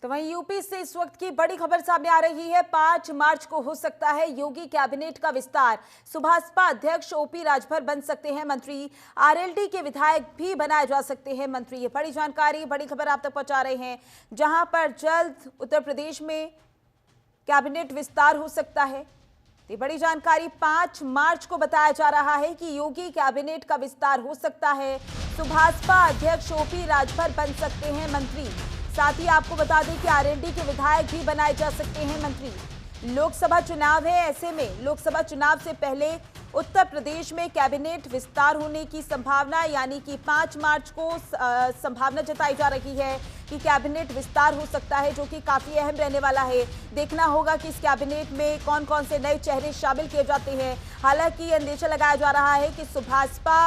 तो वहीं यूपी से इस वक्त की बड़ी खबर सामने आ रही है। 5 मार्च को हो सकता है योगी कैबिनेट का विस्तार। सुभाषपा अध्यक्ष ओपी राजभर बन सकते हैं मंत्री, आरएलडी के विधायक भी बनाए जा सकते हैं मंत्री। ये बड़ी जानकारी, बड़ी खबर आप तक पहुंचा रहे हैं, जहां पर जल्द उत्तर प्रदेश में कैबिनेट विस्तार हो सकता है। ये बड़ी जानकारी 5 मार्च को बताया जा रहा है कि योगी कैबिनेट का विस्तार हो सकता है। सुभाषपा अध्यक्ष ओपी राजभर बन सकते हैं मंत्री। साथ ही आपको बता दें कि आरएलडी के विधायक भी बनाए जा सकते हैं मंत्री। लोकसभा चुनाव है, ऐसे में लोकसभा चुनाव से पहले उत्तर प्रदेश में कैबिनेट विस्तार होने की संभावना, यानी कि 5 मार्च को संभावना जताई जा रही है कि कैबिनेट विस्तार हो सकता है, जो कि काफी अहम रहने वाला है। देखना होगा कि इस कैबिनेट में कौन कौन से नए चेहरे शामिल किए जाते हैं। हालांकि अंदेशा लगाया जा रहा है कि सुभाषपा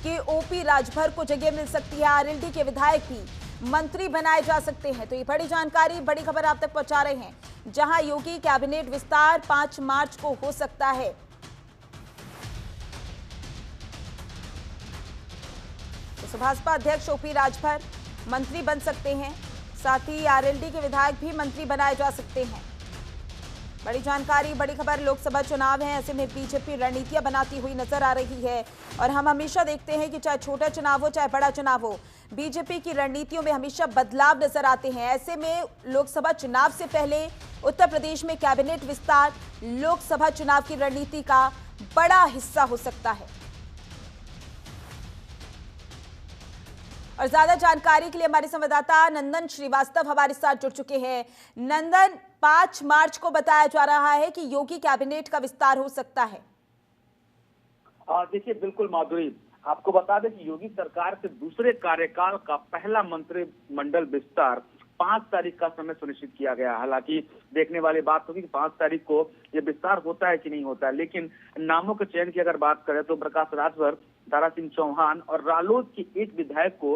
के ओपी राजभर को जगह मिल सकती है, आरएलडी के विधायक भी मंत्री बनाए जा सकते हैं। तो ये बड़ी जानकारी, बड़ी खबर आप तक पहुंचा रहे हैं, जहां योगी कैबिनेट विस्तार 5 मार्च को हो सकता है। तो सुभाषपा अध्यक्ष ओपी राजभर मंत्री बन सकते हैं, साथ ही आरएलडी के विधायक भी मंत्री बनाए जा सकते हैं। बड़ी जानकारी, बड़ी खबर। लोकसभा चुनाव है, ऐसे में बीजेपी रणनीतियां बनाती हुई नजर आ रही है और हम हमेशा देखते हैं कि चाहे छोटा चुनाव हो चाहे बड़ा चुनाव हो, बीजेपी की रणनीतियों में हमेशा बदलाव नजर आते हैं। ऐसे में लोकसभा चुनाव से पहले उत्तर प्रदेश में कैबिनेट विस्तार लोकसभा चुनाव की रणनीति का बड़ा हिस्सा हो सकता है। और ज्यादा जानकारी के लिए हमारे संवाददाता नंदन श्रीवास्तव हमारे साथ जुड़ चुके हैं। नंदन, 5 मार्च को बताया जा रहा है कि योगी कैबिनेट का विस्तार हो सकता है। देखिए, बिल्कुल माधुरी, आपको बता दें कि योगी सरकार के दूसरे कार्यकाल का पहला मंत्रिमंडल विस्तार 5 तारीख का समय सुनिश्चित किया गया। हालांकि देखने वाली बात होगी कि 5 तारीख को यह विस्तार होता है कि नहीं होता है, लेकिन नामों के चयन की अगर बात करें तो प्रकाश राजभर, दारा सिंह चौहान और रालोद के एक विधायक को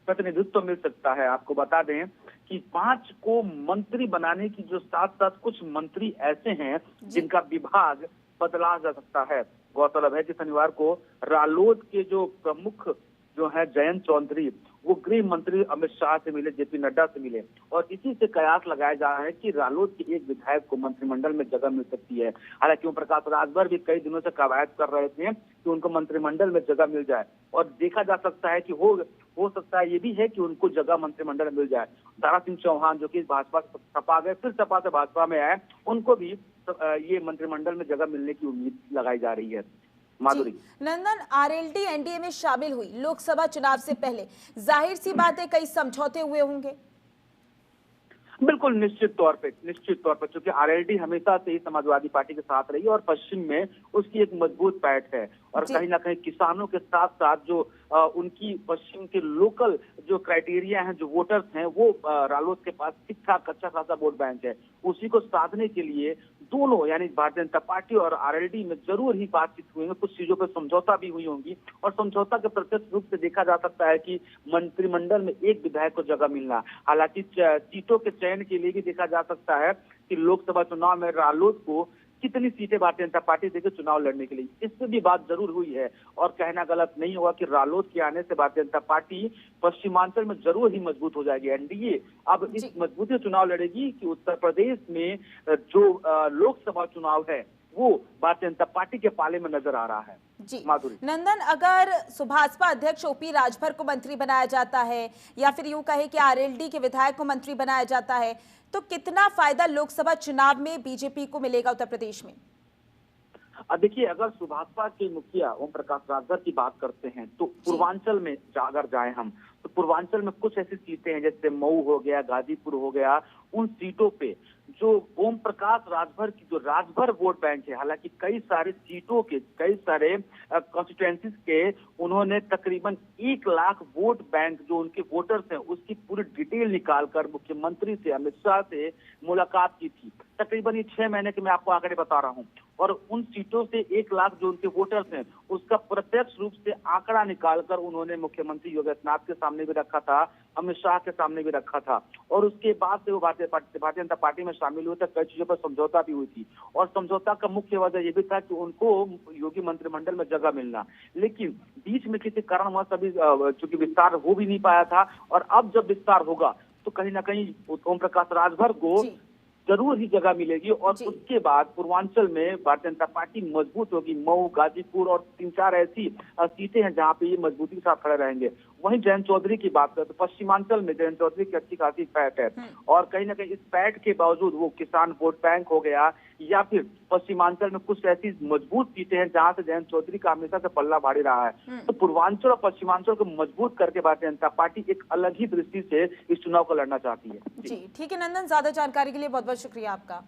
प्रतिनिधित्व मिल सकता है। आपको बता दें कि 5 को मंत्री बनाने की जो साथ साथ कुछ मंत्री ऐसे हैं जिनका विभाग बदला जा सकता है। गौरतलब है कि शनिवार को रालोद के जो प्रमुख जो है जयंत चौधरी, वो गृह मंत्री अमित शाह से मिले, जेपी नड्डा से मिले और इसी से कयास लगाया जा रहा है कि रालोद के एक विधायक को मंत्रिमंडल में जगह मिल सकती है। हालांकि ओम प्रकाश राजभर भी कई दिनों से कवायद कर रहे थे कि उनको मंत्रिमंडल में जगह मिल जाए और देखा जा सकता है कि हो सकता है ये भी है कि उनको जगह मंत्रिमंडल में मिल जाए। दारा सिंह चौहान जो कि भाजपा से सपा गए, फिर सपा से भाजपा में आए, उनको भी ये मंत्रिमंडल में जगह मिलने की उम्मीद लगाई जा रही है। माधुरी, नंदन, आरएलडी एनडीए में शामिल हुई लोकसभा चुनाव से पहले, जाहिर सी बात है कई समझौते हुए होंगे। बिल्कुल, निश्चित तौर पे क्योंकि आरएलडी हमेशा से ही समाजवादी पार्टी के साथ रही और पश्चिम में उसकी एक मजबूत पैठ है और कहीं ना कहीं किसानों के साथ साथ जो उनकी पश्चिम के लोकल जो क्राइटेरिया हैं, जो वोटर्स हैं, वो रालोद के पास ठीक ठाक अच्छा खासा वोट बैंक है। उसी को साधने के लिए दोनों यानी भारतीय जनता पार्टी और आरएलडी में जरूर ही बातचीत हुई है, कुछ चीजों पर समझौता भी हुई होंगी और समझौता के प्रत्यक्ष रूप से देखा जा सकता है कि मंत्रिमंडल में एक विधायक को जगह मिलना। हालांकि सीटों के चयन के लिए भी देखा जा सकता है कि लोकसभा चुनाव में रालोद को कितनी सीटें भारतीय जनता पार्टी देकर चुनाव लड़ने के लिए, इससे भी बात जरूर हुई है। और कहना गलत नहीं होगा कि रालोद के आने से भारतीय जनता पार्टी पश्चिमांचल में जरूर ही मजबूत हो जाएगी। एनडीए अब इस मजबूती चुनाव लड़ेगी कि उत्तर प्रदेश में जो लोकसभा चुनाव है वो भारतीय जनता पार्टी के पाले में नजर आ रहा है। जी माधुरी, नंदन, अगर सुभाषपा अध्यक्ष ओपी राजभर को मंत्री बनाया जाता है या फिर यूं कहे कि आरएलडी के विधायक को मंत्री बनाया जाता है, तो कितना फायदा लोकसभा चुनाव में बीजेपी को मिलेगा उत्तर प्रदेश में? देखिए, अगर सुभाषपा के मुखिया ओम प्रकाश राजभर की बात करते हैं तो पूर्वांचल में अगर जाए हम तो पूर्वांचल में कुछ ऐसी सीटें हैं जैसे मऊ हो गया, गाजीपुर हो गया, उन सीटों पे जो ओम प्रकाश राजभर की जो राजभर वोट बैंक है, हालांकि कई सारे सीटों के कई सारे कॉन्स्टिट्यूएंसीज के उन्होंने तकरीबन 1 लाख वोट बैंक जो उनके वोटर्स हैं उसकी पूरी डिटेल निकालकर मुख्यमंत्री से, अमित शाह से मुलाकात की थी। तकरीबन ये 6 महीने के मैं आपको आंकड़े बता रहा हूँ और उन सीटों से 1 लाख जो उनके वोटर्स हैं उसका प्रत्यक्ष रूप से आंकड़ा निकालकर उन्होंने मुख्यमंत्री योगी आदित्यनाथ के सामने भी रखा था, अमित शाह के सामने भी रखा था और उसके बाद से वो भारतीय जनता पार्टी में शामिल हुए थे। कई चीजों पर समझौता भी हुई थी और समझौता का मुख्य वजह यह भी था कि उनको योगी मंत्रिमंडल में जगह मिलना, लेकिन बीच में किसी कारणवश अभी चूंकि विस्तार हो भी नहीं पाया था और अब जब विस्तार होगा तो कहीं ना कहीं ओम प्रकाश राजभर को जरूर ही जगह मिलेगी और उसके बाद पूर्वांचल में भारतीय जनता पार्टी मजबूत होगी। मऊ, गाजीपुर और 3-4 ऐसी सीटें हैं जहां पे ये मजबूती के साथ खड़े रहेंगे। वहीं जयंत चौधरी की बात करें तो पश्चिमांचल में जयंत चौधरी की अच्छी खासी पैठ है और कहीं ना कहीं इस पैठ के बावजूद वो किसान वोट बैंक हो गया या फिर पश्चिमांचल में कुछ ऐसी मजबूत सीटें हैं जहां से जयंत चौधरी का हमेशा से पल्ला भारी रहा है। तो पूर्वांचल और पश्चिमांचल को मजबूत करके भारतीय जनता पार्टी एक अलग ही दृष्टि से इस चुनाव को लड़ना चाहती है। जी ठीक है नंदन, ज्यादा जानकारी के लिए बहुत बहुत शुक्रिया आपका।